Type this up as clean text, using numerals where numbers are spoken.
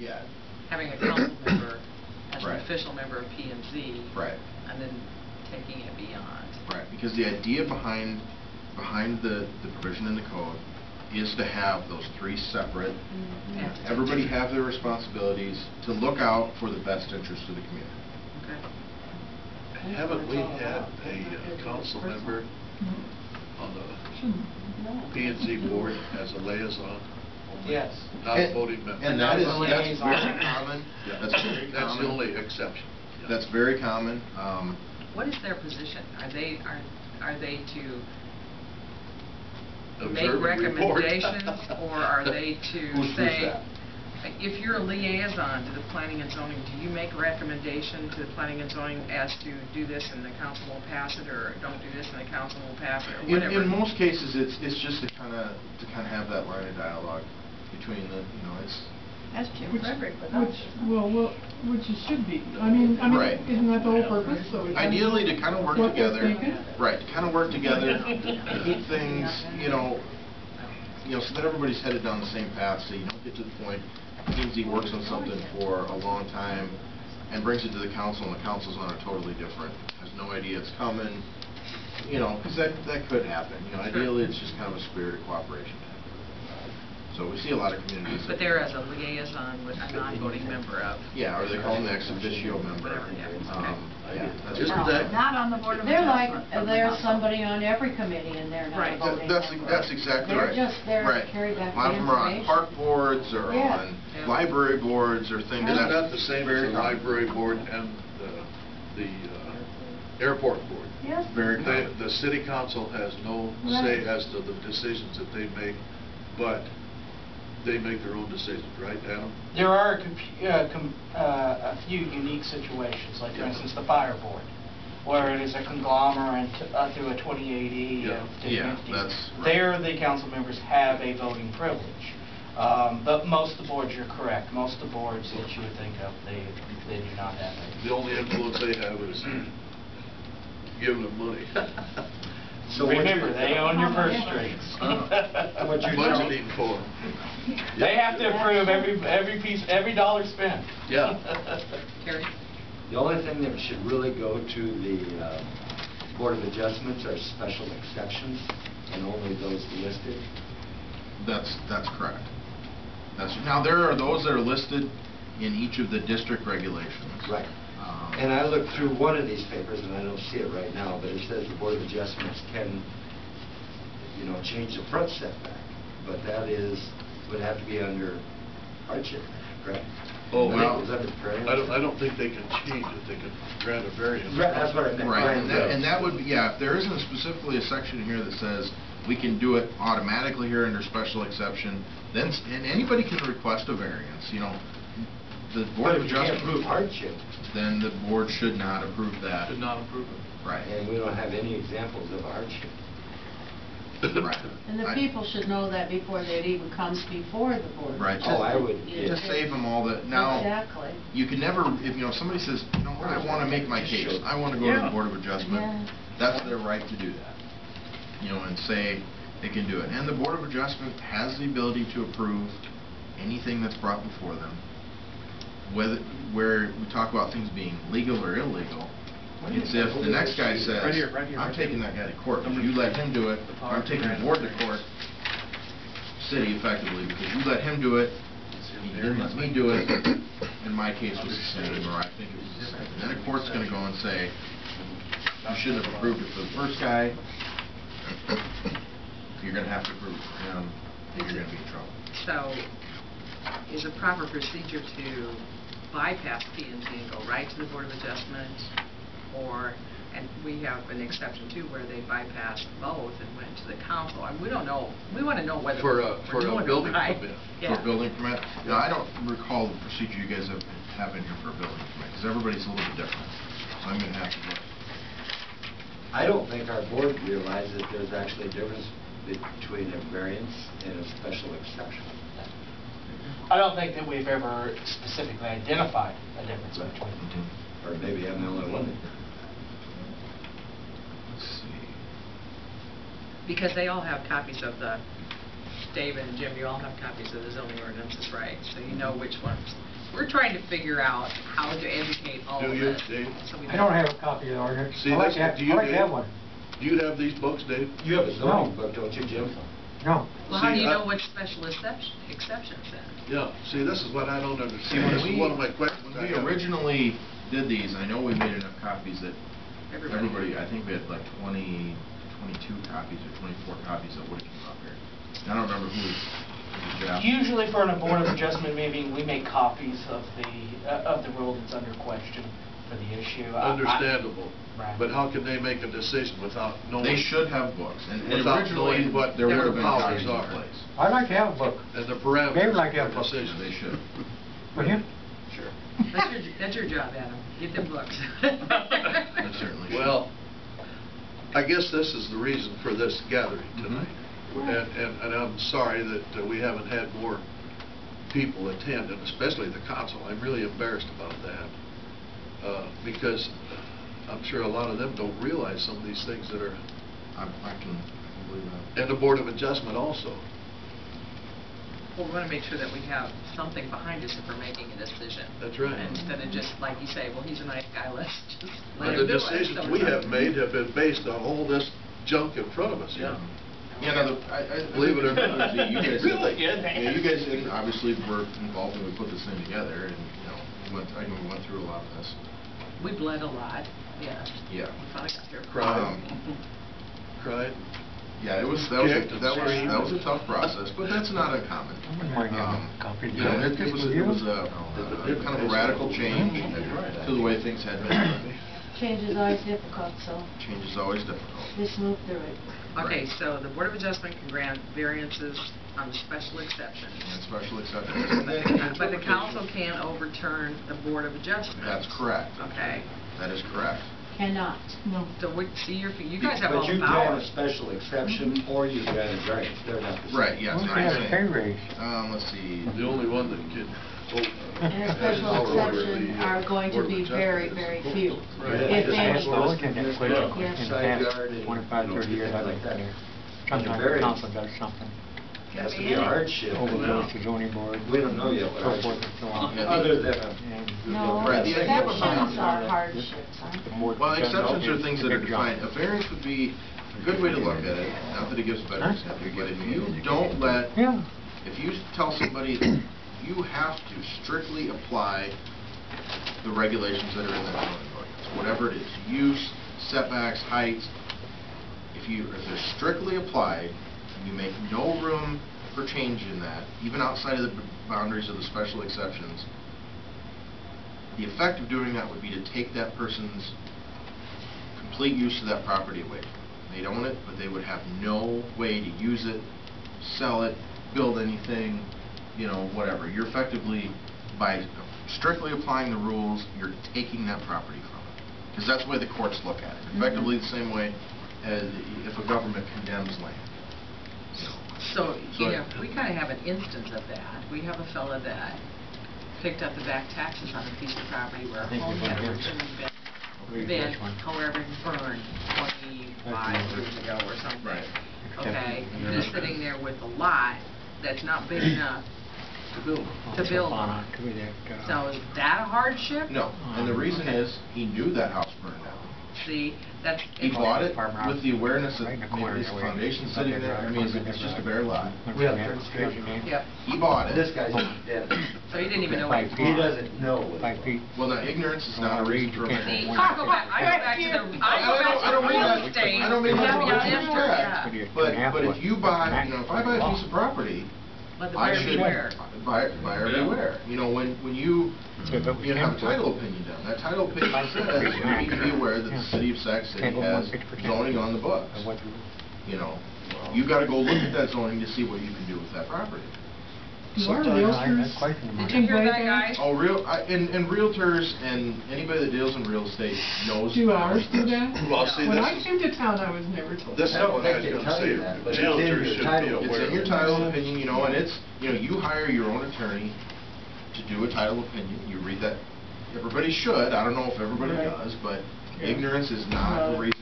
Yeah. having a council member as Right. an official member of P&Z, Right. and then taking it beyond. Right, because the idea behind the provision in the code is to have those three separate, everybody have their responsibilities to look out for the best interest of the community. Okay. Haven't we had a council member on the P&Z board as a liaison? Yes. Not a voting member. And that's very common. Yeah. That's very common. That's the only exception. Yeah. That's very common. What is their position? Are they to make Observe and report. recommendations, or are they to Who's say, that? if you're a liaison to the planning and zoning, do you make recommendation to the planning and zoning as to do this and the council will pass it, or don't do this and the council will pass it, or whatever? In most cases, it's just to kind of have that line of dialogue between the, it's. That's Jim Which it should be. I mean, Right. isn't that the whole purpose? So Ideally, to kind of work what they're together. thinking? Right, to kind of work together, to keep things, so that everybody's headed down the same path, so you don't get to the point P&Z works on something for a long time and brings it to the council, and the council's on a totally different, has no idea it's coming, because that could happen. Ideally, it's just kind of a spirit of cooperation. So we see a lot of communities. But they're as a liaison with a non-voting member of. Yeah, or they call them the ex officio member. Whatever, yeah. That's Isn't right. that- Not on the Board of They're like, Adjustment, but there's not somebody on every committee and they're not Right. a voting That's member. exactly They're right. just there to Right. carry back A lot the of them are on information. park boards or Yeah. on Yeah. library boards or things. Isn't That's that the same as very the common. library board and the airport board? Yes. Very common. The city council has no say as to the decisions that they make, but they make their own decisions, right, Adam? There are a few unique situations, like for instance the fire board, where it is a conglomerate through a 2080 Yeah. of different Yeah, entities. that's right. There the council members have a voting privilege. But most of the boards, you're correct, most of the boards that you would think of, they do not have a. The only influence they have is giving them money. So remember, they own your purse strings. What you budgeting for? They have to approve every piece, every dollar spent. Yeah. Terry? The only thing that should really go to the Board of Adjustments are special exceptions, and only those listed. That's correct. Now there are those that are listed in each of the district regulations. Right. And I looked through one of these papers, and I don't see it right now, but it says the Board of Adjustments can, change the front setback, but that would have to be under hardship, correct? Oh, Is that the variance? I don't think they can change it. They can grant a variance. Right, that's what I meant. Right, and that would be, if there isn't specifically a section here that says we can do it automatically here under special exception, then and anybody can request a variance. The Board of But if you can't Adjustment, prove hardship, then the board should not approve that. Should not approve it. Right. and we don't have any examples of hardship. Right. And the people should know that before it even comes before the board. Right. Oh, I would. To save them all the now. Exactly. You can never, if somebody says, I want to make my case, I want to go to the Board of Adjustment. Yeah. That's their right to do that. And say they can do it. And the Board of Adjustment has the ability to approve anything that's brought before them. Where we talk about things being legal or illegal, it's if the next guy says, I'm taking that guy to court, if you let him do it, I'm taking the board to court, city effectively, because you let him do it, he didn't let me do it, and my case was the same, or I think it was the same. And then a court's going to go and say, you shouldn't have approved it for the first guy, you're going to have to approve it for him, and you're going to be in trouble. So, is a proper procedure to bypass P&Z and go right to the Board of Adjustment, and we have an exception too where they bypassed both and went to the council, and we don't know, we want to know whether For we're doing a building it right. permit. Yeah. For a building permit? No, I don't recall the procedure you guys have in here for a building permit, because everybody's a little bit different, so I'm going to have to look. I don't think our board realized that there's actually a difference between a variance and a special exception. I don't think that we've ever specifically identified a difference between the two. Or maybe I'm the only one. Let's see. Because they all have copies of David and Jim, you all have copies of the zoning ordinances, right? So you know which ones. we're trying to figure out how to educate all Do of you, this. Dave? So we I don't have a copy of the ordinance. See, I'd like that's- to do you, have Dave? one. Do you have these books, Dave? You have a zoning book, don't you, Jim? No. Well, how do See, you I- know what special exceptions then? Yeah, see, this is what I don't See, understand. when This is we, one of my questions. when I we have. originally did these, I know we made enough copies that Everybody. everybody, I think we had like 22 copies or 24 copies that would have come up here. I don't remember who was Jeff. Usually for a Board of Adjustment meeting, we make copies of the rule that's under question for the issue. Understandable. Right. But how can they make a decision without knowing? They should have books, and Without originally, knowing what there would their have been powers copies in are. place. I'd like to have a book. And the parameters. They would like to have of books. decision. They should. Would you? Sure. That's your job, Adam. Get them books. They certainly should. Well, I guess this is the reason for this gathering tonight. And I'm sorry that we haven't had more people attend, and especially the council. I'm really embarrassed about that. Because I'm sure a lot of them don't realize some of these things that are, I can believe that. and the Board of Adjustment also. Well, we want to make sure that we have something behind us if we're making a decision. That's right. Instead of just, like you say, well, he's a nice guy, let's just let And him the do it. decisions So we it's have not- made have been based on all this junk in front of us. Yeah. Yeah, no, I Believe it or think not. you guys, Really? yeah, you guys didn't, obviously were involved when we put this thing together, and, you know, I know we went through a lot of this. We bled a lot, yeah. Yeah. We finally got there. Cried. Cried. Yeah, that was a tough process, but that's not uncommon. I wouldn't mind having a copy. You know, it was a kind of a radical change to the way things had been. Change is always difficult, so Change is always difficult. just move through it. Okay, so the Board of Adjustment can grant variances on the special exceptions. And special exceptions. But the council can't overturn the Board of Adjustment. That's correct. Okay, That is correct. Cannot. No. so you guys have all But the you grant a powers. special exception, or you grant a variance, they're not the same. Right, yes. We should I'm have a pay saying. raise. Let's see. The only one that can. And a special exception are going to be very, very few. Right. If I any. have to look at that quick. Yes. In the Side past yard and, 25, you know, 30 years, things I've like been that. here. But the Sometimes the variance council does something. has to be a hardship. Overrules the zoning board. We don't know yet what So forth hardship. and so on. Yeah. Other than And No, Right, the idea exceptions behind- are hardships, aren't the they? board Well, does exceptions are is things a that are big job. defined. A variance would be a good way to look at it, not that it gives a better Huh? example, but if you don't let, Yeah. if you tell somebody that you have to strictly apply the regulations that are in the zoning ordinance, whatever it is, use, setbacks, heights, if they're strictly applied, and you make no room for change in that, even outside of the boundaries of the special exceptions, the effect of doing that would be to take that person's complete use of that property away from them. They'd own it, but they would have no way to use it, sell it, build anything, you know, whatever. You're effectively, by strictly applying the rules, you're taking that property from it. Because that's the way the courts look at it. Effectively the same way as if a government condemns land. So, So- you know, we kind of have an instance of that. We have a fella that picked up the back taxes on a piece of property where a think home we're had gonna originally Read been, this one. however, burned 25 years ago or something. Right. Okay, and he's sitting there with a lot that's not big enough To build. to build on on. it, to be that, So is that a hardship? No, and the reason is, he knew that house burned down. See, that's... He bought it Farm house. with the awareness that Right in the maybe corner his there, foundation up sitting there, there, I mean, it's just a bare lot. We have third street. Yep. He bought it. This guy's dead. So he didn't even know Five what feet. He doesn't know. 5 feet. Well, now, ignorance is not a reason for a can't See, variance. I go back to the, I don't mean real that- estate. I don't mean You have to be that on disrespect. interest, yeah. But if you buy, you know, if I buy a piece of property, Let the I buyer should, beware. buyer beware. You know, when you So if it was have a 10 foot, title opinion done, that title opinion says you need to be aware that the city of Sac City Can't go more has than 6%. zoning on the books. of what you- You know, you gotta go look at that zoning to see what you can do with that property. Do our Sometimes I realtors question them on Did you hear invite that, guys? Oh, and realtors and anybody that deals in real estate knows. Do ours do that? Well, see, When this I is, came to town, I was never told. this is I don't what I was think they gonna tell say. you that, but it's in your Realtors should be title. It's aware. in your title opinion, you know, and it's, you know, you hire your own attorney to do a title opinion. You read that. Everybody should. I don't know if everybody Right. does, but Yeah. ignorance is not a reason